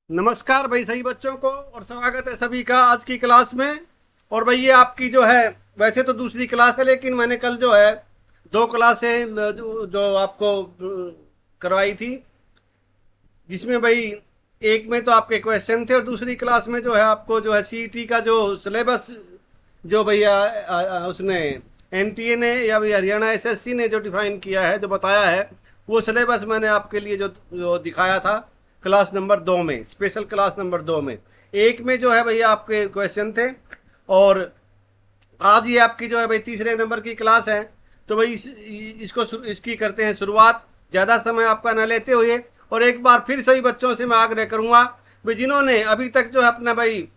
नमस्कार भाई सही बच्चों को और स्वागत है सभी का आज की क्लास में। और भाई ये आपकी जो है वैसे तो दूसरी क्लास है, लेकिन मैंने कल जो है दो क्लासें जो आपको करवाई थी, जिसमें भाई एक में तो आपके क्वेश्चन थे और दूसरी क्लास में जो है आपको जो है सीईटी का जो सिलेबस जो भैया उसने एनटीए ने या भाई हरियाणा एसएससी ने जो डिफाइन किया है, जो बताया है, वो सिलेबस मैंने आपके लिए जो दिखाया था क्लास नंबर 2 में, स्पेशल क्लास नंबर 2 में। एक में जो है भैया आपके क्वेश्चन थे और आज ये आपकी जो है भाई तीसरे नंबर की क्लास है। तो भाई इसकी करते हैं शुरुआत, ज़्यादा समय आपका न लेते हुए। और एक बार फिर सभी बच्चों से मैं आग्रह करूंगा भाई, जिन्होंने अभी तक जो है अपना भाई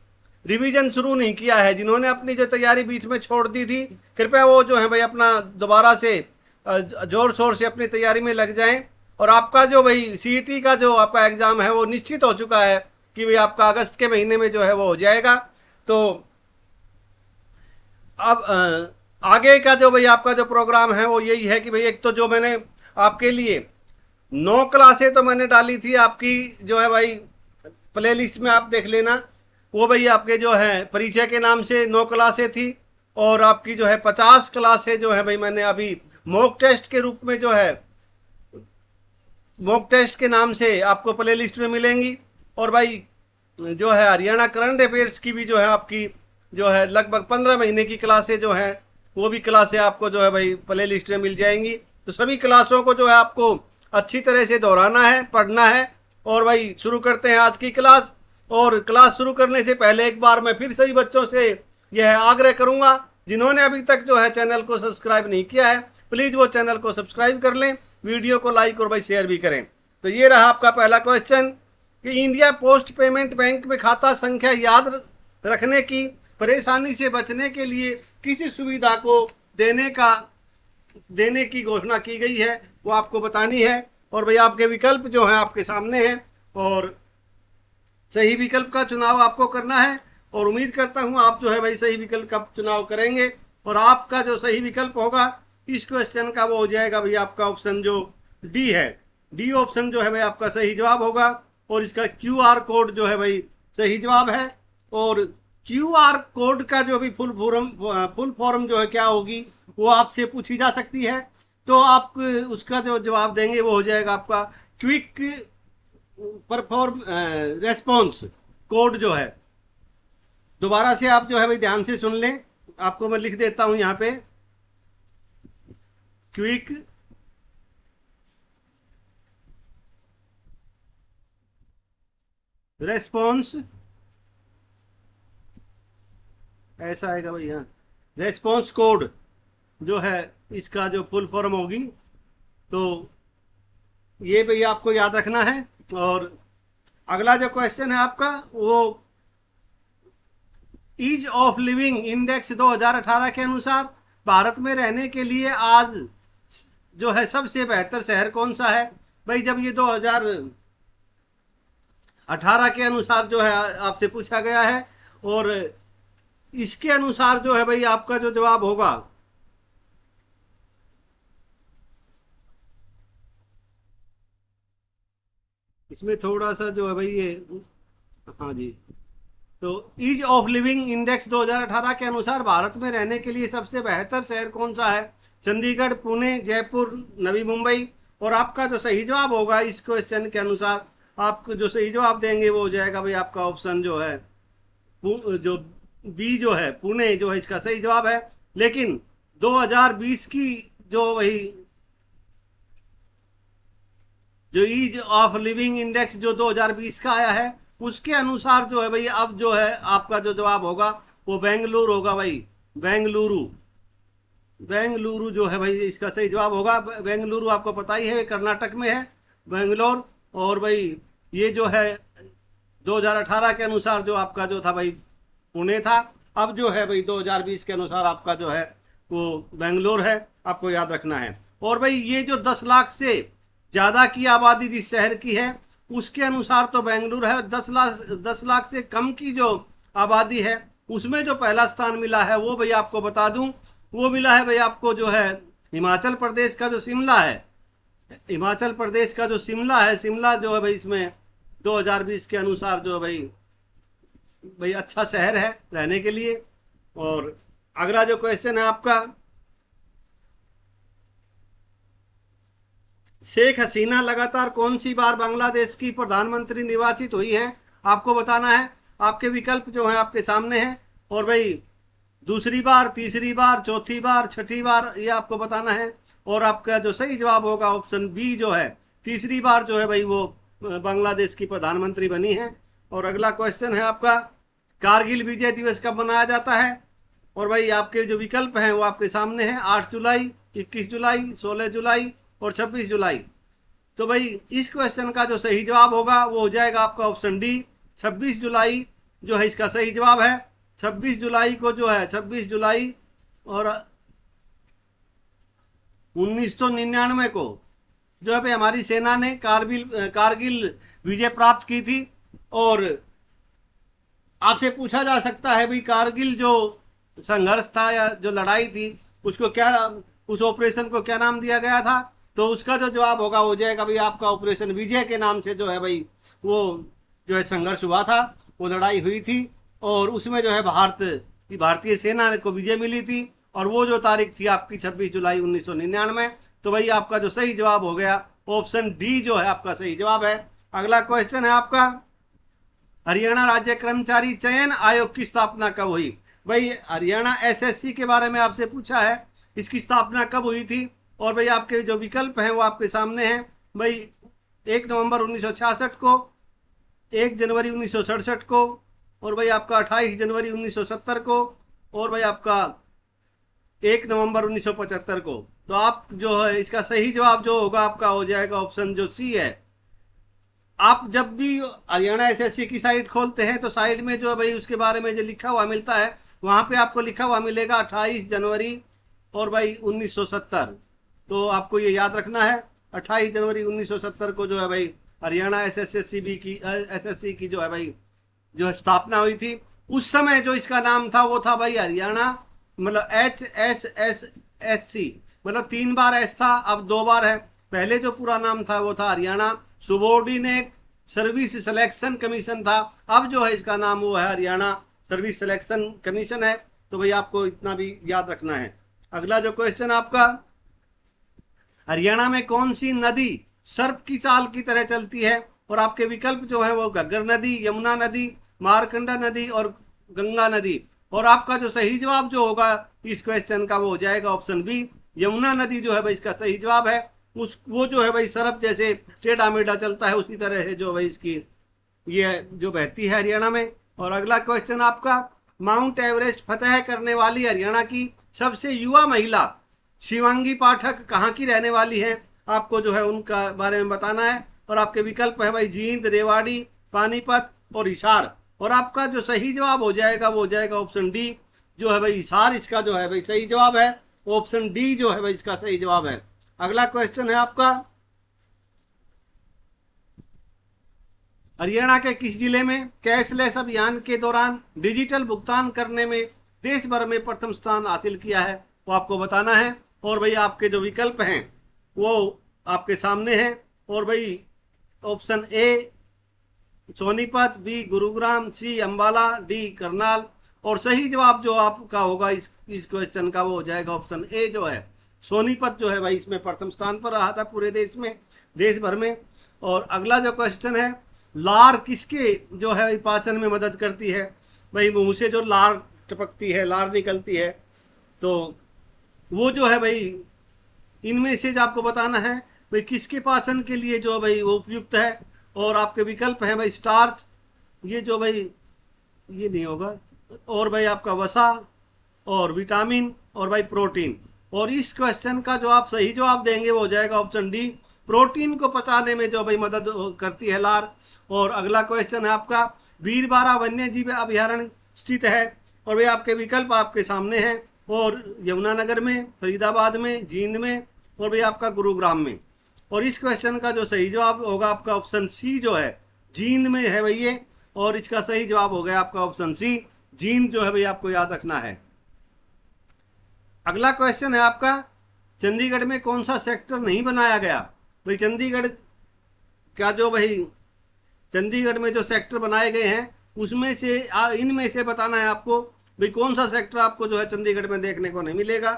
रिवीजन शुरू नहीं किया है, जिन्होंने अपनी जो तैयारी बीच में छोड़ दी थी, कृपया वो जो है भाई अपना दोबारा से जोर शोर से अपनी तैयारी में लग जाएं। और आपका जो भाई सीईटी का जो आपका एग्जाम है वो निश्चित हो चुका है कि भाई आपका अगस्त के महीने में जो है वो हो जाएगा। तो अब आगे का जो भाई आपका जो प्रोग्राम है वो यही है कि भाई एक तो जो मैंने आपके लिए 9 क्लासें तो मैंने डाली थी आपकी जो है भाई प्ले लिस्ट में, आप देख लेना। वो भाई आपके जो है परिचय के नाम से 9 क्लासें थी और आपकी जो है 50 क्लासें जो है भाई मैंने अभी मॉक टेस्ट के रूप में जो है मॉक टेस्ट के नाम से आपको प्ले लिस्ट में मिलेंगी। और भाई जो है हरियाणा करंट अफेयर्स की भी जो है आपकी जो है लगभग 15 महीने की क्लासें जो है वो भी क्लासें आपको जो है भाई प्ले लिस्ट में मिल जाएंगी। तो सभी क्लासों को जो है आपको अच्छी तरह से दोहराना है, पढ़ना है। और भाई शुरू करते हैं आज की क्लास। और क्लास शुरू करने से पहले एक बार मैं फिर सभी बच्चों से यह आग्रह करूंगा, जिन्होंने अभी तक जो है चैनल को सब्सक्राइब नहीं किया है, प्लीज़ वो चैनल को सब्सक्राइब कर लें, वीडियो को लाइक और भाई शेयर भी करें। तो ये रहा आपका पहला क्वेश्चन कि इंडिया पोस्ट पेमेंट बैंक में खाता संख्या याद रखने की परेशानी से बचने के लिए किस सुविधा को देने की घोषणा की गई है, वो आपको बतानी है। और भाई आपके विकल्प जो है आपके सामने हैं और सही विकल्प का चुनाव आपको करना है। और उम्मीद करता हूं आप जो है भाई सही विकल्प का चुनाव करेंगे और आपका जो सही विकल्प होगा इस क्वेश्चन का वो हो जाएगा भाई आपका ऑप्शन जो डी है। डी ऑप्शन जो है भाई आपका सही जवाब होगा और इसका क्यूआर कोड जो है भाई सही जवाब है। और क्यूआर कोड का जो भी फुल फॉर्म जो है क्या होगी वो आपसे पूछी जा सकती है, तो आप उसका जो जवाब देंगे वो हो जाएगा आपका क्विक परफॉर्म रेस्पॉन्स कोड जो है। दोबारा से आप जो है भाई ध्यान से सुन लें, आपको मैं लिख देता हूं यहां पे, क्विक रेस्पॉन्स, ऐसा आएगा भाई, यहाँ रेस्पॉन्स कोड जो है इसका जो फुल फॉर्म होगी। तो ये भाई आपको याद रखना है। और अगला जो क्वेश्चन है आपका वो ईज ऑफ लिविंग इंडेक्स 2018 के अनुसार भारत में रहने के लिए आज जो है सबसे बेहतर शहर कौन सा है। भाई जब ये 2018 के अनुसार जो है आपसे पूछा गया है और इसके अनुसार जो है भाई आपका जो जवाब होगा इसमें थोड़ा सा जो है भाई ये, हाँ जी, तो ईज ऑफ लिविंग इंडेक्स 2018 के अनुसार भारत में रहने के लिए सबसे बेहतर शहर कौन सा है। चंडीगढ़, पुणे, जयपुर, नवी मुंबई। और आपका जो सही जवाब होगा इस क्वेश्चन के अनुसार, आप जो सही जवाब देंगे वो हो जाएगा भाई आपका ऑप्शन जो है जो बी जो है पुणे जो है इसका सही जवाब है। लेकिन 2020 की जो वही जो ईज ऑफ लिविंग इंडेक्स जो 2020 का आया है उसके अनुसार जो है भाई अब जो है आपका जो जवाब होगा वो बेंगलुरु होगा भाई। बेंगलुरु जो है भाई इसका सही जवाब होगा। बेंगलुरु आपको पता ही है कर्नाटक में है, बेंगलोर। और भाई ये जो है 2018 के अनुसार जो आपका जो था भाई पुणे था, अब जो है भाई 2020 के अनुसार आपका जो है वो बेंगलोर है, आपको याद रखना है। और भाई ये जो 10 लाख से ज्यादा की आबादी जिस शहर की है उसके अनुसार तो बेंगलुरु है। 10 लाख से कम की जो आबादी है उसमें जो पहला स्थान मिला है वो भाई आपको बता दूं, वो मिला है भाई आपको जो है हिमाचल प्रदेश का जो शिमला है। हिमाचल प्रदेश का जो शिमला है, शिमला जो है भाई इसमें 2020 के अनुसार जो है भाई अच्छा शहर है रहने के लिए। और अगला जो क्वेश्चन है आपका, शेख हसीना लगातार कौन सी बार बांग्लादेश की प्रधानमंत्री निर्वाचित हुई है, आपको बताना है। आपके विकल्प जो है आपके सामने हैं, और भाई दूसरी बार, तीसरी बार, चौथी बार, छठी बार, ये आपको बताना है। और आपका जो सही जवाब होगा ऑप्शन बी जो है, तीसरी बार जो है भाई वो बांग्लादेश की प्रधानमंत्री बनी है। और अगला क्वेश्चन है आपका, कारगिल विजय दिवस कब मनाया जाता है, और भाई आपके जो विकल्प हैं वो आपके सामने हैं, 8 जुलाई, 21 जुलाई, 16 जुलाई और 26 जुलाई। तो भाई इस क्वेश्चन का जो सही जवाब होगा वो हो जाएगा आपका ऑप्शन डी, 26 जुलाई जो है इसका सही जवाब है। 26 जुलाई को जो है 26 जुलाई और 1999 को जो है भाई हमारी सेना ने कारगिल विजय प्राप्त की थी। और आपसे पूछा जा सकता है भाई कारगिल जो संघर्ष था या जो लड़ाई थी उसको क्या, उस ऑपरेशन को क्या नाम दिया गया था, तो उसका जो जवाब होगा हो जाएगा भाई आपका ऑपरेशन विजय के नाम से जो है भाई वो जो है संघर्ष हुआ था, वो लड़ाई हुई थी। और उसमें जो है भारतीय सेना को विजय मिली थी, और वो जो तारीख थी आपकी 26 जुलाई 1999। तो भाई आपका जो सही जवाब हो गया ऑप्शन डी जो है आपका सही जवाब है। अगला क्वेश्चन है आपका, हरियाणा राज्य कर्मचारी चयन आयोग की स्थापना कब हुई। भाई हरियाणा एसएससी के बारे में आपसे पूछा है, इसकी स्थापना कब हुई थी। और भाई आपके जो विकल्प हैं वो आपके सामने हैं। भाई 1 नवंबर 1966 को, 1 जनवरी 1967 को, और भाई आपका 28 जनवरी 1970 को, और भाई आपका 1 नवंबर 1975 को। तो आप जो है इसका सही जवाब जो होगा आपका हो जाएगा ऑप्शन जो सी है। आप जब भी हरियाणा एसएससी की साइट खोलते हैं तो साइड में जो भाई उसके बारे में जो लिखा हुआ मिलता है, वहां पे आपको लिखा हुआ मिलेगा 28 जनवरी और भाई 1970। तो आपको ये याद रखना है, 28 जनवरी 1970 को जो है भाई हरियाणा एसएससी की जो है भाई जो स्थापना हुई थी। उस समय जो इसका नाम था वो था भाई हरियाणा, मतलब HSSSC, मतलब 3 बार एस था, अब 2 बार है। पहले जो पूरा नाम था वो था Haryana subordinate service selection commission था, अब जो है इसका नाम वो है हरियाणा सर्विस सिलेक्शन कमीशन है। तो भाई आपको इतना भी याद रखना है। अगला जो क्वेश्चन आपका, हरियाणा में कौन सी नदी सर्प की चाल की तरह चलती है, और आपके विकल्प जो है वो घग्गर नदी, यमुना नदी, मारकंडा नदी और गंगा नदी। और आपका जो सही जवाब जो होगा इस क्वेश्चन का वो हो जाएगा ऑप्शन बी, यमुना नदी जो है भाई इसका सही जवाब है। वो जो है भाई सरप जैसे टेढ़ा मेढ़ा चलता है उसी तरह है जो भाई इसकी ये जो बहती है हरियाणा में। और अगला क्वेश्चन आपका, माउंट एवरेस्ट फतेह करने वाली हरियाणा की सबसे युवा महिला शिवांगी पाठक कहाँ की रहने वाली है, आपको जो है उनका बारे में बताना है। और आपके विकल्प है भाई जींद, रेवाड़ी, पानीपत और हिसार। और आपका जो सही जवाब हो जाएगा वो हो जाएगा ऑप्शन डी जो है भाई हिसार, इसका जो है भाई सही जवाब है। ऑप्शन डी जो है भाई इसका सही जवाब है। अगला क्वेश्चन है आपका, हरियाणा के किस जिले में कैशलेस अभियान के दौरान डिजिटल भुगतान करने में देश भर में प्रथम स्थान हासिल किया है, वो आपको बताना है। और भाई आपके जो विकल्प हैं वो आपके सामने हैं। और भाई option A Sonipat, B Gurugram, C Ambala, D Karnal. और सही जवाब जो आपका होगा इस क्वेश्चन का वो हो जाएगा ऑप्शन ए जो है सोनीपत जो है भाई इसमें प्रथम स्थान पर रहा था पूरे देश भर में। और अगला जो क्वेश्चन है, लार किसके जो है पाचन में मदद करती है। भाई मुंह से जो लार टपकती है, लार निकलती है, तो वो जो है भाई इनमें से जो आपको बताना है भाई किसके पाचन के लिए जो भाई वो उपयुक्त है। और आपके विकल्प है भाई स्टार्च, ये जो भाई ये नहीं होगा, और भाई आपका वसा और विटामिन और भाई प्रोटीन। और इस क्वेश्चन का जो आप सही जवाब देंगे वो हो जाएगा ऑप्शन डी, प्रोटीन को पचाने में जो भाई मदद करती है लार। और अगला क्वेश्चन है आपका, वीरबारा वन्य जीव अभ्यारण्य स्थित है, और भाई आपके विकल्प आपके सामने हैं, और यमुनानगर में, फरीदाबाद में, जींद में और भाई आपका गुरुग्राम में। और इस क्वेश्चन का जो सही जवाब होगा आपका ऑप्शन सी जो है जींद में है भाई ये, और इसका सही जवाब हो गया आपका ऑप्शन सी, जींद जो है भाई आपको याद रखना है। अगला क्वेश्चन है आपका, चंडीगढ़ में कौन सा सेक्टर नहीं बनाया गया। भाई चंडीगढ़ का जो भाई चंडीगढ़ में जो सेक्टर बनाए गए हैं उसमें से इनमें से बताना है आपको भाई कौन सा सेक्टर आपको जो है चंडीगढ़ में देखने को नहीं मिलेगा,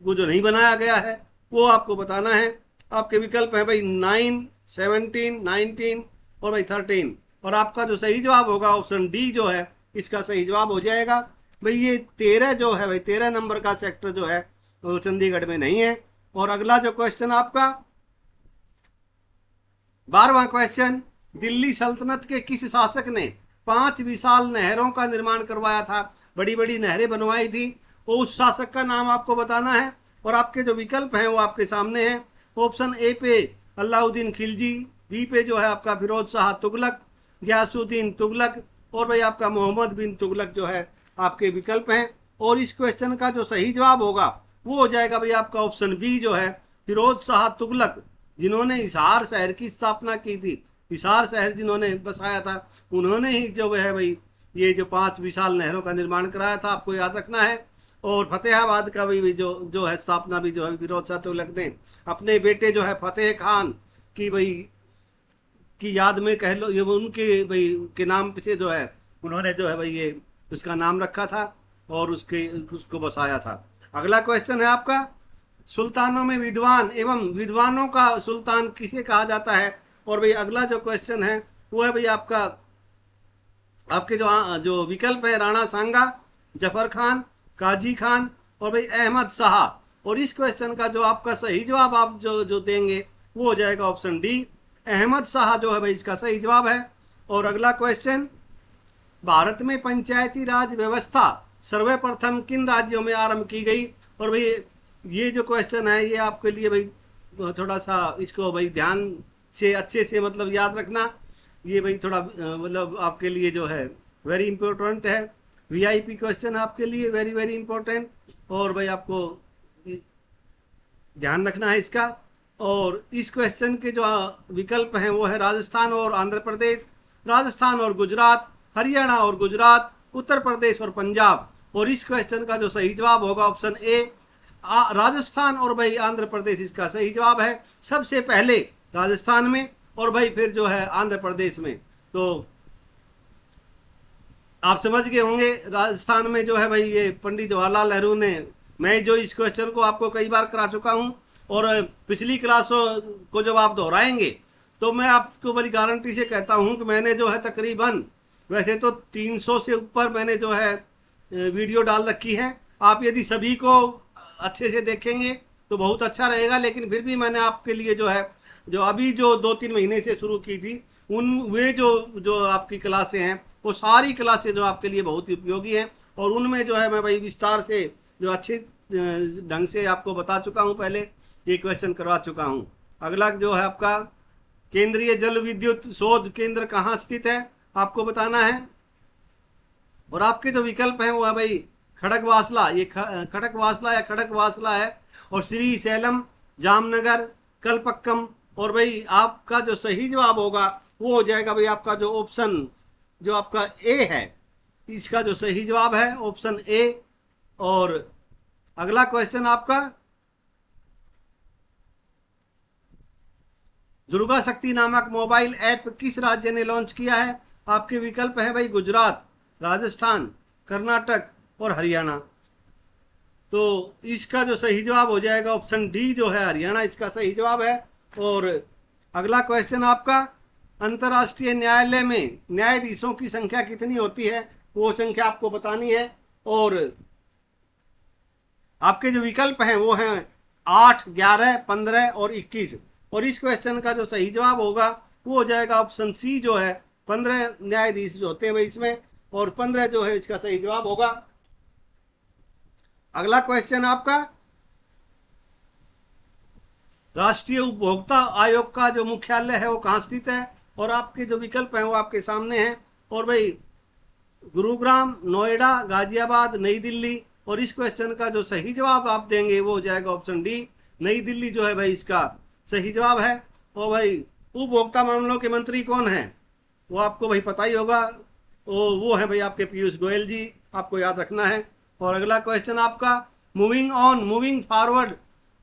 वो जो नहीं बनाया गया है वो आपको बताना है। आपके विकल्प है भाई 9, 17, 19 और भाई 13। और आपका जो सही जवाब होगा ऑप्शन डी जो है इसका सही जवाब हो जाएगा। भाई ये 13 जो है भाई 13 नंबर का सेक्टर जो है वो चंडीगढ़ में नहीं है। और अगला जो क्वेश्चन आपका 12वां क्वेश्चन, दिल्ली सल्तनत के किस शासक ने 5 विशाल नहरों का निर्माण करवाया था, बड़ी बड़ी नहरें बनवाई थी, वो उस शासक का नाम आपको बताना है। और आपके जो विकल्प हैं वो आपके सामने हैं। ऑप्शन ए पे अलाउद्दीन खिलजी, बी पे जो है आपका फिरोज शाह तुगलक, गयासुद्दीन तुगलक और भाई आपका मोहम्मद बिन तुगलक जो है आपके विकल्प हैं। और इस क्वेश्चन का जो सही जवाब होगा वो हो जाएगा भाई आपका ऑप्शन बी जो है फिरोज शाह तुगलक, जिन्होंने हिसार शहर की स्थापना की थी। हिसार शहर जिन्होंने बसाया था उन्होंने ही जो है भाई ये जो 5 विशाल नहरों का निर्माण कराया था, आपको याद रखना है। और फतेहाबाद का भी जो है स्थापना भी जो है फिरोज शाह तुगलक ने अपने बेटे जो है फतेह खान की भाई की याद में कह लो, ये उनके भाई के नाम से जो है उन्होंने जो है भाई ये उसका नाम रखा था और उसको बसाया था। अगला क्वेश्चन है आपका, सुल्तानों में विद्वान एवं विद्वानों का सुल्तान किसे कहा जाता है। और भाई अगला जो क्वेश्चन है वो है भाई आपका आपके जो विकल्प है राणा सांगा, जफर खान, काजी खान और भाई अहमद शाह। और इस क्वेश्चन का जो आपका सही जवाब आप जो देंगे वो हो जाएगा ऑप्शन डी, अहमद शाह जो है भाई इसका सही जवाब है। और अगला क्वेश्चन, भारत में पंचायती राज व्यवस्था सर्वप्रथम किन राज्यों में आरंभ की गई। और भाई ये जो क्वेश्चन है ये आपके लिए भाई थोड़ा सा इसको भाई ध्यान से अच्छे से मतलब याद रखना, ये भाई थोड़ा मतलब आपके लिए जो है वेरी इंपॉर्टेंट है, वीआईपी क्वेश्चन आपके लिए वेरी वेरी इंपॉर्टेंट। और भाई आपको ध्यान रखना है इसका। और इस क्वेश्चन के जो विकल्प हैं वो है राजस्थान और आंध्र प्रदेश, राजस्थान और गुजरात, हरियाणा और गुजरात, उत्तर प्रदेश और पंजाब। और इस क्वेश्चन का जो सही जवाब होगा ऑप्शन ए राजस्थान और भाई आंध्र प्रदेश इसका सही जवाब है। सबसे पहले राजस्थान में और भाई फिर जो है आंध्र प्रदेश में। तो आप समझ गए होंगे राजस्थान में जो है भाई ये पंडित जवाहरलाल नेहरू ने, मैं जो इस क्वेश्चन को आपको कई बार करा चुका हूँ और पिछली क्लासों को जब आप दोहराएंगे तो मैं आपको बड़ी गारंटी से कहता हूँ कि मैंने जो है तकरीबन वैसे तो 300 से ऊपर मैंने जो है वीडियो डाल रखी है। आप यदि सभी को अच्छे से देखेंगे तो बहुत अच्छा रहेगा, लेकिन फिर भी मैंने आपके लिए जो है जो अभी जो 2-3 महीने से शुरू की थी वे जो आपकी क्लासें हैं वो सारी क्लासें जो आपके लिए बहुत ही उपयोगी हैं। और उनमें जो है मैं भाई विस्तार से जो अच्छे ढंग से आपको बता चुका हूँ, पहले ये क्वेश्चन करवा चुका हूँ। अगला जो है आपका केंद्रीय जल विद्युत शोध केंद्र कहाँ स्थित है आपको बताना है। और आपके जो विकल्प हैं वो है भाई खड़गवासला, ये खड़गवासला या खड़गवासला है, और श्री सैलम, जामनगर, कलपक्कम। और भाई आपका जो सही जवाब होगा वो हो जाएगा भाई आपका जो ऑप्शन जो आपका ए है, इसका जो सही जवाब है ऑप्शन ए। और अगला क्वेश्चन आपका दुर्गा शक्ति नामक मोबाइल ऐप किस राज्य ने लॉन्च किया है। आपके विकल्प है भाई गुजरात, राजस्थान, कर्नाटक और हरियाणा। तो इसका जो सही जवाब हो जाएगा ऑप्शन डी जो है हरियाणा इसका सही जवाब है। और अगला क्वेश्चन आपका अंतर्राष्ट्रीय न्यायालय में न्यायाधीशों की संख्या कितनी होती है वो संख्या आपको बतानी है। और आपके जो विकल्प हैं वो हैं 8, 11, 15 और 21। और इस क्वेश्चन का जो सही जवाब होगा वो हो जाएगा ऑप्शन सी जो है 15 न्यायाधीश जो होते हैं भाई इसमें, और 15 जो है इसका सही जवाब होगा। अगला क्वेश्चन आपका राष्ट्रीय उपभोक्ता आयोग का जो मुख्यालय है वो कहाँ स्थित है। और आपके जो विकल्प हैं वो आपके सामने हैं। और भाई गुरुग्राम, नोएडा, गाजियाबाद, नई दिल्ली। और इस क्वेश्चन का जो सही जवाब आप देंगे वो हो जाएगा ऑप्शन डी, नई दिल्ली जो है भाई इसका सही जवाब है। और भाई उपभोक्ता मामलों के मंत्री कौन है वो आपको भाई पता ही होगा, वो है भाई आपके पीयूष गोयल जी, आपको याद रखना है। और अगला क्वेश्चन आपका moving on moving forward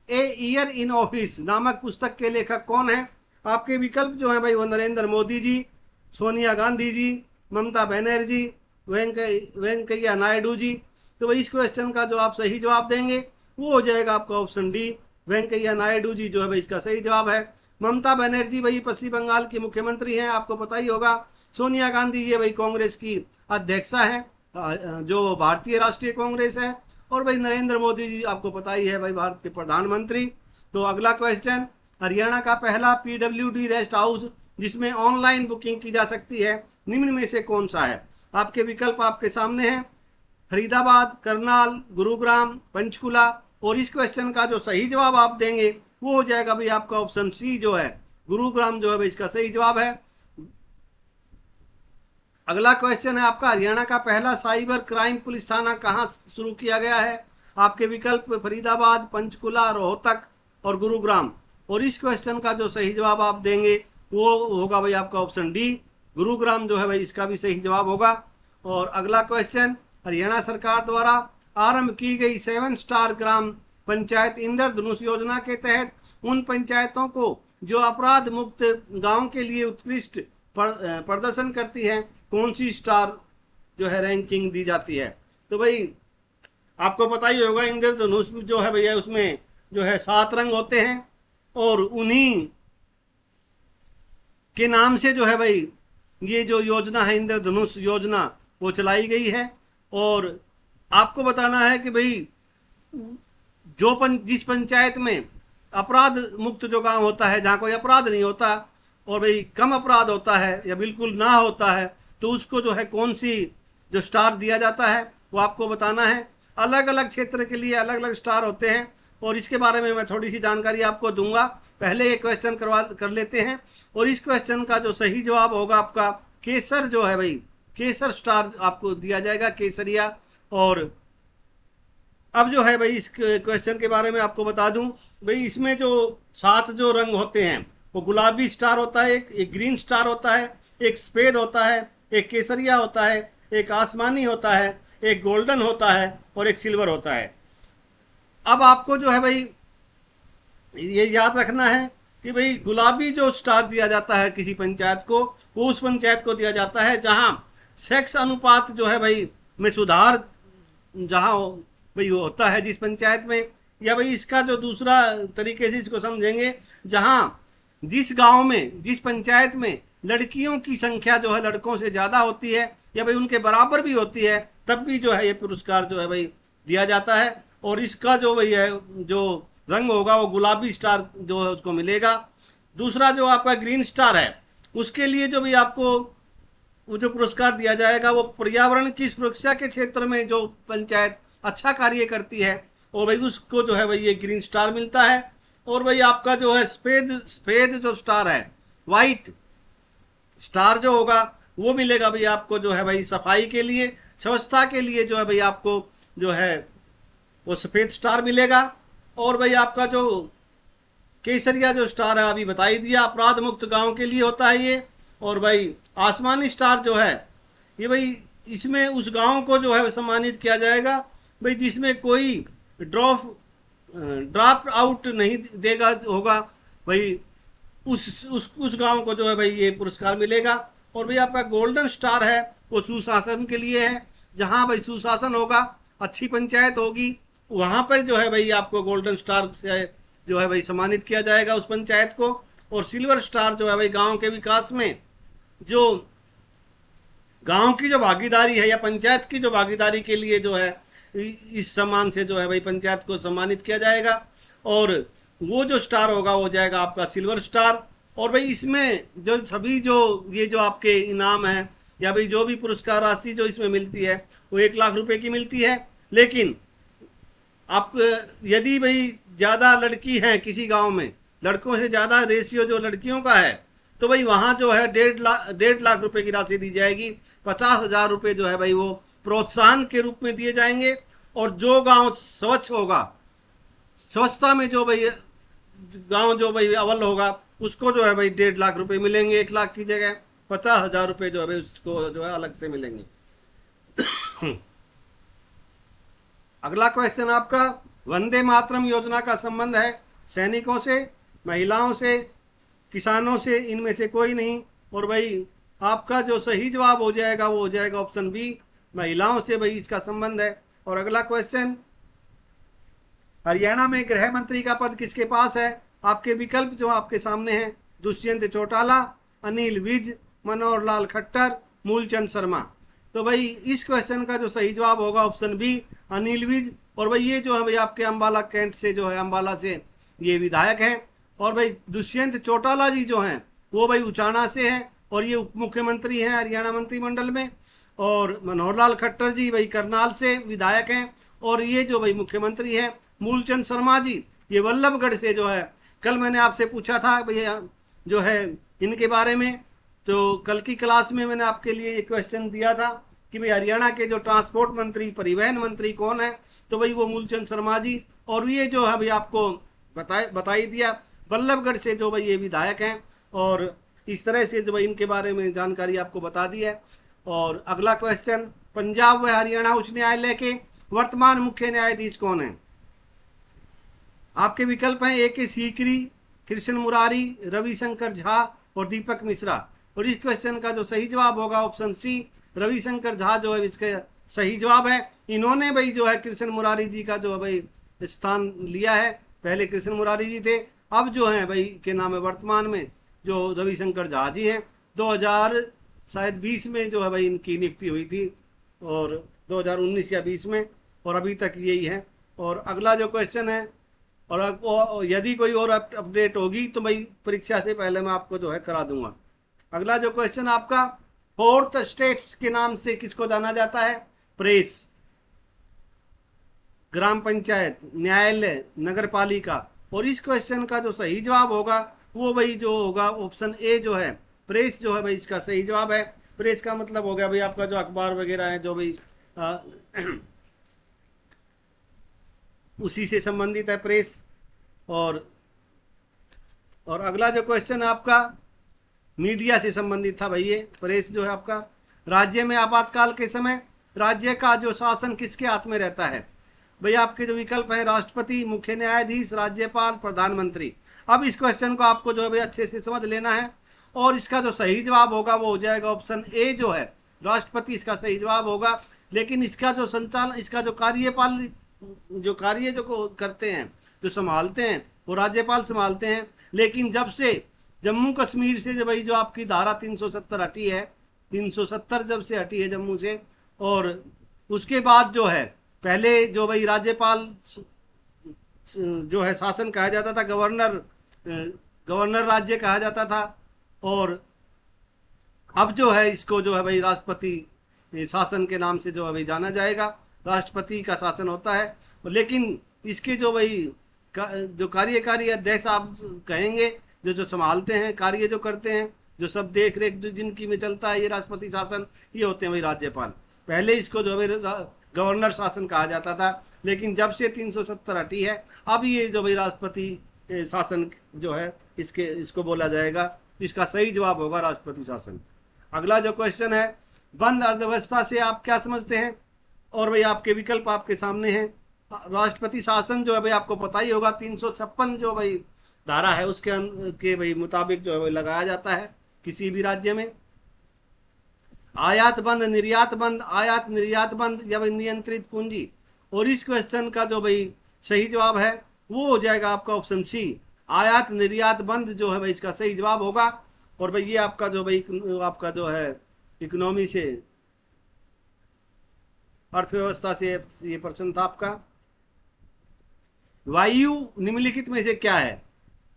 a year in office नामक पुस्तक के लेखक कौन है। आपके विकल्प जो है भाई वो नरेंद्र मोदी जी, सोनिया गांधी जी, ममता बनर्जी, वेंकैया नायडू जी। तो भाई इस क्वेश्चन का जो आप सही जवाब देंगे वो हो जाएगा आपका ऑप्शन डी, वेंकैया नायडू जी जो है भाई इसका सही जवाब है। ममता बनर्जी भाई पश्चिम बंगाल की मुख्यमंत्री हैं, आपको पता ही होगा। सोनिया गांधी ये भाई कांग्रेस की अध्यक्षा है, जो भारतीय राष्ट्रीय कांग्रेस है। और भाई नरेंद्र मोदी जी आपको पता ही है भाई भारत के प्रधानमंत्री। तो अगला क्वेश्चन, हरियाणा का पहला पीडब्ल्यूडी रेस्ट हाउस जिसमें ऑनलाइन बुकिंग की जा सकती है निम्न में से कौन सा है? आपके विकल्प आपके सामने हैं, फरीदाबाद, करनाल, गुरुग्राम, पंचकुला। और इस क्वेश्चन का जो सही जवाब आप देंगे वो हो जाएगा भाई आपका ऑप्शन सी जो है गुरुग्राम जो है भाई इसका सही जवाब है। अगला क्वेश्चन है आपका, हरियाणा का पहला साइबर क्राइम पुलिस थाना कहाँ शुरू किया गया है? आपके विकल्प फरीदाबाद, पंचकुला, रोहतक और गुरुग्राम। और इस क्वेश्चन का जो सही जवाब आप देंगे वो होगा भाई आपका ऑप्शन डी, गुरुग्राम जो है भाई इसका भी सही जवाब होगा। और अगला क्वेश्चन, हरियाणा सरकार द्वारा आरंभ की गई 7 स्टार ग्राम पंचायत इंद्रधनुष योजना के तहत उन पंचायतों को जो अपराध मुक्त गांव के लिए उत्कृष्ट प्रदर्शन करती है कौन सी स्टार जो है रैंकिंग दी जाती है? तो भाई आपको पता ही होगा इंद्रधनुष जो है भैया उसमें जो है 7 रंग होते हैं और उन्हीं के नाम से जो है भाई ये जो योजना है इंद्रधनुष योजना वो चलाई गई है। और आपको बताना है कि भाई जिस पंचायत में अपराध मुक्त जो गांव होता है, जहाँ कोई अपराध नहीं होता और भाई कम अपराध होता है या बिल्कुल ना होता है, तो उसको जो है कौन सी जो स्टार दिया जाता है वो आपको बताना है। अलग अलग क्षेत्र के लिए अलग अलग स्टार होते हैं और इसके बारे में मैं थोड़ी सी जानकारी आपको दूंगा। पहले ये क्वेश्चन कर लेते हैं। और इस क्वेश्चन का जो सही जवाब होगा आपका केसर जो है भाई, केसर स्टार आपको दिया जाएगा, केसरिया। और अब जो है भाई इस क्वेश्चन के बारे में आपको बता दूं भाई, इसमें जो 7 जो रंग होते हैं वो गुलाबी स्टार होता है, एक ग्रीन स्टार होता है, एक सफेद होता है, एक केसरिया होता है, एक आसमानी होता है, एक गोल्डन होता है और एक सिल्वर होता है। अब आपको जो है भाई ये याद रखना है कि भाई गुलाबी जो स्टार दिया जाता है किसी पंचायत को, वो उस पंचायत को दिया जाता है जहां सेक्स अनुपात जो है भाई में सुधार जहां भाई होता है जिस पंचायत में, या भाई इसका जो दूसरा तरीके से इसको समझेंगे, जहां जिस गांव में जिस पंचायत में लड़कियों की संख्या जो है लड़कों से ज़्यादा होती है या भाई उनके बराबर भी होती है, तब भी जो है ये पुरस्कार जो है भाई दिया जाता है। और इसका जो भाई है जो रंग होगा वो गुलाबी स्टार जो है उसको मिलेगा। दूसरा जो आपका ग्रीन स्टार है उसके लिए जो भी आपको वो जो पुरस्कार दिया जाएगा वो पर्यावरण की सुरक्षा के क्षेत्र में जो पंचायत अच्छा कार्य करती है और भाई उसको जो है भाई ये ग्रीन स्टार मिलता है। और भाई आपका जो है सफेद जो स्टार है, वाइट स्टार जो होगा वो मिलेगा भाई आपको जो है भाई सफाई के लिए, स्वच्छता के लिए जो है भाई आपको जो है वो सफेद स्टार मिलेगा। और भाई आपका जो केसरिया जो स्टार है अभी बता ही दिया, अपराध मुक्त गांव के लिए होता है ये। और भाई आसमानी स्टार जो है ये भाई इसमें उस गांव को जो है सम्मानित किया जाएगा भाई जिसमें कोई ड्रॉप आउट नहीं देगा होगा भाई, उस गांव को जो है भाई ये पुरस्कार मिलेगा। और भाई आपका गोल्डन स्टार है वो सुशासन के लिए है, जहां भाई सुशासन होगा, अच्छी पंचायत होगी, वहां पर जो है भाई आपको गोल्डन स्टार से जो है भाई सम्मानित किया जाएगा उस पंचायत को। और सिल्वर स्टार जो है भाई गांव के विकास में जो गांव की जो भागीदारी है या पंचायत की जो भागीदारी के लिए जो है इस सम्मान से जो है भाई पंचायत को सम्मानित किया जाएगा। और वो जो स्टार होगा वो जाएगा आपका सिल्वर स्टार। और भाई इसमें जो सभी जो ये जो आपके इनाम है या भाई जो भी पुरस्कार राशि जो इसमें मिलती है वो 1 लाख रुपए की मिलती है। लेकिन आप यदि भाई ज़्यादा लड़की हैं किसी गांव में, लड़कों से ज़्यादा रेशियो जो लड़कियों का है, तो भाई वहाँ जो है 1.5 लाख रुपए की राशि दी जाएगी। 50,000 रुपये जो है भाई वो प्रोत्साहन के रूप में दिए जाएंगे। और जो गांव स्वच्छ होगा, स्वच्छता में जो भाई गांव जो भाई अव्वल होगा उसको जो है भाई 1.5 लाख रुपए मिलेंगे। 1 लाख की जगह 50,000 रुपये जो है भाई उसको जो है अलग से मिलेंगे। अगला क्वेश्चन आपका, वंदे मातरम योजना का संबंध है सैनिकों से, महिलाओं से, किसानों से, इनमें से कोई नहीं। और भाई आपका जो सही जवाब हो जाएगा वो हो जाएगा ऑप्शन बी, महिलाओं से भाई इसका संबंध है। और अगला क्वेश्चन, हरियाणा में गृह मंत्री का पद किसके पास है? आपके विकल्प जो आपके सामने हैं, दुष्यंत चौटाला, अनिल विज, मनोहर लाल खट्टर, मूलचंद शर्मा। तो भाई इस क्वेश्चन का जो सही जवाब होगा ऑप्शन बी, अनिल विज। और भाई ये जो है भाई आपके अम्बाला कैंट से जो है, अम्बाला से ये विधायक हैं। और भाई दुष्यंत चौटाला जी जो हैं वो भाई उचाना से हैं और ये उप मुख्यमंत्री हैं हरियाणा मंत्रिमंडल में। और मनोहर लाल खट्टर जी भाई करनाल से विधायक हैं और ये जो भाई मुख्यमंत्री हैं। मूलचंद शर्मा जी ये वल्लभगढ़ से जो है, कल मैंने आपसे पूछा था भैया जो है इनके बारे में, तो कल की क्लास में मैंने आपके लिए ये क्वेश्चन दिया था कि भाई हरियाणा के जो ट्रांसपोर्ट मंत्री, परिवहन मंत्री कौन है? तो भाई वो मूलचंद शर्मा जी। और ये जो है भाई आपको बता ही दिया, वल्लभगढ़ से जो भाई ये विधायक हैं। और इस तरह से जो भाई इनके बारे में जानकारी आपको बता दी है। और अगला क्वेश्चन, पंजाब व हरियाणा उच्च न्यायालय के वर्तमान मुख्य न्यायाधीश कौन है? आपके विकल्प हैं ए के सीकरी, कृष्ण मुरारी, रविशंकर झा और दीपक मिश्रा। और इस क्वेश्चन का जो सही जवाब होगा ऑप्शन सी, रविशंकर झा जो है इसका सही जवाब है। इन्होंने भाई जो है कृष्ण मुरारी जी का जो है भाई स्थान लिया है। पहले कृष्ण मुरारी जी थे, अब जो है भाई के नाम है वर्तमान में जो रविशंकर झा जी हैं। 2020 में जो है भाई इनकी नियुक्ति हुई थी और 2019 या 20 में, और अभी तक यही है। और अगला जो क्वेश्चन है, और यदि कोई और अपडेट होगी तो भाई परीक्षा से पहले मैं आपको जो है करा दूंगा। अगला जो क्वेश्चन आपका, फोर्थ स्टेट्स के नाम से किसको जाना जाता है? प्रेस, ग्राम पंचायत, न्यायालय, नगर पालिका। और इस क्वेश्चन का जो सही जवाब होगा वो भाई जो होगा ऑप्शन ए जो है, प्रेस जो है भाई इसका सही जवाब है। प्रेस का मतलब हो गया भाई आपका जो अखबार वगैरह है जो भाई उसी से संबंधित है प्रेस। और अगला जो क्वेश्चन है आपका, मीडिया से संबंधित था भाई ये प्रेस जो है आपका। राज्य में आपातकाल के समय राज्य का जो शासन किसके हाथ में रहता है? भाई आपके जो विकल्प है, राष्ट्रपति, मुख्य न्यायाधीश, राज्यपाल, प्रधानमंत्री। अब इस क्वेश्चन को आपको जो है भाई अच्छे से समझ लेना है और इसका जो सही जवाब होगा वो हो जाएगा ऑप्शन ए जो है, राष्ट्रपति इसका सही जवाब होगा। लेकिन इसका जो संचालन, इसका जो कार्यपाल, जो कार्य जो करते हैं, जो संभालते हैं वो राज्यपाल संभालते हैं। लेकिन जब से जम्मू कश्मीर से जो भाई जो आपकी धारा 370 हटी है, 370 जब से हटी है जम्मू से, और उसके बाद जो है पहले जो भाई राज्यपाल जो है शासन कहा जाता था, गवर्नर राज्य कहा जाता था। और अब जो है इसको जो है भाई राष्ट्रपति शासन के नाम से जो है भाई जाना जाएगा, राष्ट्रपति का शासन होता है। लेकिन इसके जो भाई जो कार्यकारी अध्यक्ष आप कहेंगे, जो संभालते हैं, कार्य जो करते हैं, जो सब देख रेख जो जिनकी में चलता है ये राष्ट्रपति शासन, ये होते हैं भाई राज्यपाल। पहले इसको जो है गवर्नर शासन कहा जाता था, लेकिन जब से 370 हटी है अब ये जो भाई राष्ट्रपति शासन जो है इसको बोला जाएगा। इसका सही जवाब होगा राष्ट्रपति शासन। अगला जो क्वेश्चन है, बंद अर्थव्यवस्था से आप क्या समझते हैं? और भाई आपके विकल्प आपके सामने हैं। राष्ट्रपति शासन जो है भाई आपको पता ही होगा, 356 जो भाई धारा है उसके भाई मुताबिक जो है भाई लगाया जाता है किसी भी राज्य में। आयात बंद, निर्यात बंद, आयात निर्यात बंद या भाई नियंत्रित पूंजी। और इस क्वेश्चन का जो भाई सही जवाब है वो हो जाएगा आपका ऑप्शन सी, आयात निर्यात बंद जो है भाई इसका सही जवाब होगा। और भाई ये आपका जो भाई आपका जो है इकोनॉमी से, अर्थव्यवस्था से ये प्रश्न था आपका। वायु निम्नलिखित में से क्या है?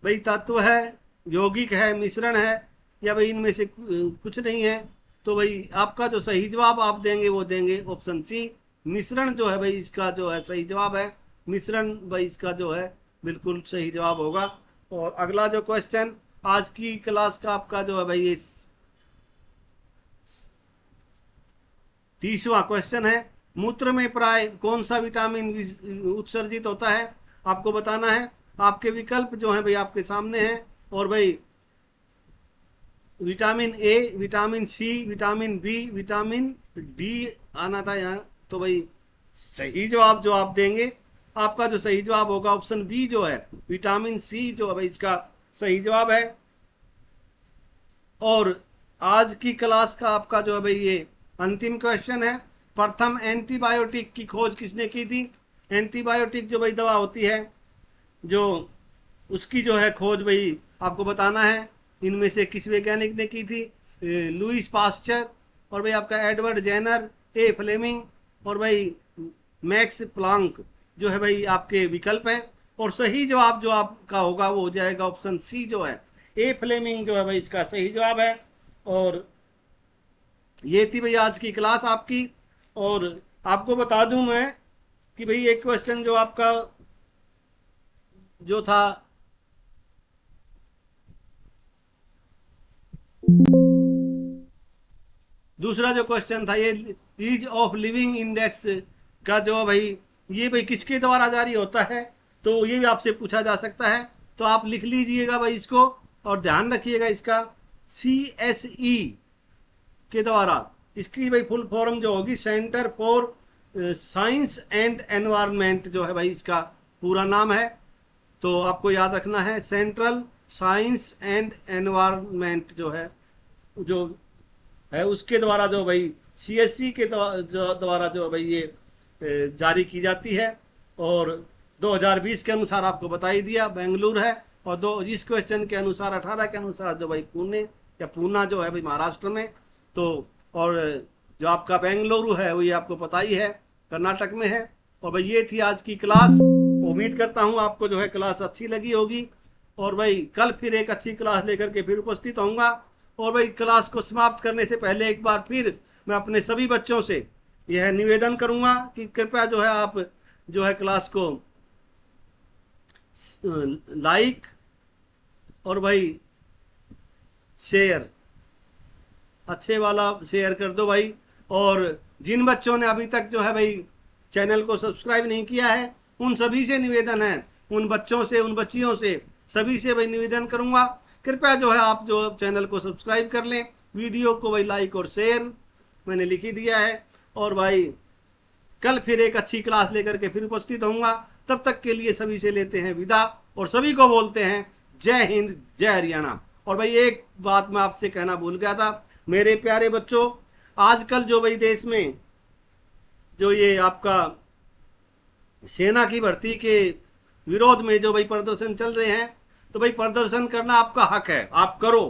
भाई तत्व है, यौगिक है, मिश्रण है, या भाई इनमें से कुछ नहीं है? तो भाई आपका जो सही जवाब आप देंगे वो देंगे ऑप्शन सी, मिश्रण जो है भाई इसका जो है सही जवाब है। मिश्रण भाई इसका जो है बिल्कुल सही जवाब होगा। और अगला जो क्वेश्चन आज की क्लास का आपका जो है भाई ये 30वां क्वेश्चन है, मूत्र में प्राय कौन सा विटामिन उत्सर्जित होता है? आपको बताना है। आपके विकल्प जो है भाई आपके सामने हैं। और भाई vitamin A, vitamin C, vitamin B, vitamin D आना था यहाँ। तो भाई सही जवाब जो आप देंगे, आपका जो सही जवाब होगा ऑप्शन बी जो है, विटामिन सी जो है भाई इसका सही जवाब है। और आज की क्लास का आपका जो है भाई ये अंतिम क्वेश्चन है। प्रथम एंटीबायोटिक की खोज किसने की थी? एंटीबायोटिक जो भाई दवा होती है, जो उसकी जो है खोज भाई आपको बताना है। इनमें से किस वैज्ञानिक ने की थी? लुईस पास्चर, और भाई आपका एडवर्ड जेनर, ए फ्लेमिंग, और भाई मैक्स प्लांक जो है भाई आपके विकल्प है। और सही जवाब जो आपका होगा वो हो जाएगा ऑप्शन सी जो है ए फ्लेमिंग जो है भाई इसका सही जवाब है। और ये थी भाई आज की क्लास आपकी। और आपको बता दूं मैं कि भाई एक क्वेश्चन जो आपका जो था दूसरा जो क्वेश्चन था, ये ईज ऑफ लिविंग इंडेक्स का जो भाई ये भाई किसके द्वारा जारी होता है, तो ये भी आपसे पूछा जा सकता है। तो आप लिख लीजिएगा भाई इसको और ध्यान रखिएगा इसका, CSE के द्वारा। इसकी भाई फुल फॉर्म जो होगी centre for science and environment जो है भाई इसका पूरा नाम है। तो आपको याद रखना है सेंट्रल साइंस एंड एनवायरनमेंट जो है उसके द्वारा जो भाई CSE के द्वारा जो भाई ये जारी की जाती है। और 2020 के अनुसार आपको बता ही दिया बेंगलुरु है। और इस क्वेश्चन के अनुसार 18 के अनुसार जो भाई पुणे या पूना जो है भाई महाराष्ट्र में। तो और जो आपका बेंगलुरु है वो ये आपको पता ही है कर्नाटक में है। और भाई ये थी आज की क्लास। उम्मीद करता हूँ आपको जो है क्लास अच्छी लगी होगी। और भाई कल फिर एक अच्छी क्लास लेकर के फिर उपस्थित होऊंगा। और भाई क्लास को समाप्त करने से पहले एक बार फिर मैं अपने सभी बच्चों से यह निवेदन करूंगा कि कृपया जो है आप जो है क्लास को लाइक और भाई शेयर, अच्छे वाला शेयर कर दो भाई। और जिन बच्चों ने अभी तक जो है भाई चैनल को सब्सक्राइब नहीं किया है उन सभी से निवेदन है, उन बच्चों से उन बच्चियों से सभी से भाई निवेदन करूंगा, कृपया जो है आप जो चैनल को सब्सक्राइब कर लें, वीडियो को भाई लाइक और शेयर मैंने लिख ही दिया है। और भाई कल फिर एक अच्छी क्लास लेकर के फिर उपस्थित होऊंगा। तब तक के लिए सभी से लेते हैं विदा और सभी को बोलते हैं जय हिंद जय हरियाणा। और भाई एक बात मैं आपसे कहना भूल गया था मेरे प्यारे बच्चों, आजकल जो भाई देश में जो ये आपका सेना की भर्ती के विरोध में जो भाई प्रदर्शन चल रहे हैं, तो भाई प्रदर्शन करना आपका हक है, आप करो,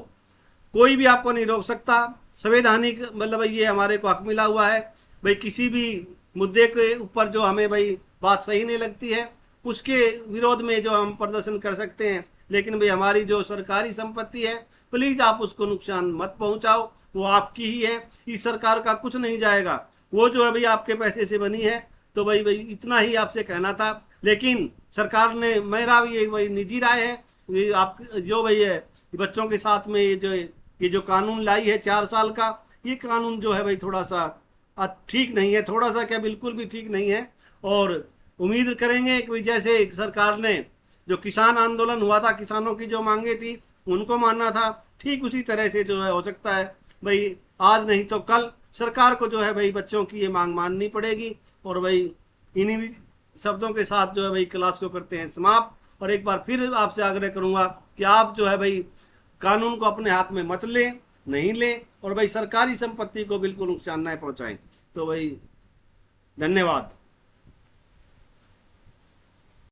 कोई भी आपको नहीं रोक सकता। संवैधानिक मतलब ये हमारे को हक मिला हुआ है भाई, किसी भी मुद्दे के ऊपर जो हमें भाई बात सही नहीं लगती है उसके विरोध में जो हम प्रदर्शन कर सकते हैं। लेकिन भाई हमारी जो सरकारी संपत्ति है प्लीज आप उसको नुकसान मत पहुंचाओ, वो आपकी ही है, इस सरकार का कुछ नहीं जाएगा, वो जो है भाई आपके पैसे से बनी है। तो भाई इतना ही आपसे कहना था। लेकिन सरकार ने, मेरा भी भाई निजी राय है, ये आप जो भाई है बच्चों के साथ में ये जो कानून लाई है 4 साल का, ये कानून जो है भाई थोड़ा सा ठीक नहीं है, थोड़ा सा क्या बिल्कुल भी ठीक नहीं है। और उम्मीद करेंगे कि जैसे सरकार ने जो किसान आंदोलन हुआ था, किसानों की जो मांगे थी उनको मानना था, ठीक उसी तरह से जो है हो सकता है भाई आज नहीं तो कल सरकार को जो है भाई बच्चों की ये मांग माननी पड़ेगी। और भाई इन्हीं शब्दों के साथ जो है भाई क्लास को करते हैं समाप्त। और एक बार फिर आपसे आग्रह करूंगा कि आप जो है भाई कानून को अपने हाथ में मत लें, नहीं लें, और भाई सरकारी संपत्ति को बिल्कुल नुकसान न पहुंचाएं। तो भाई धन्यवाद।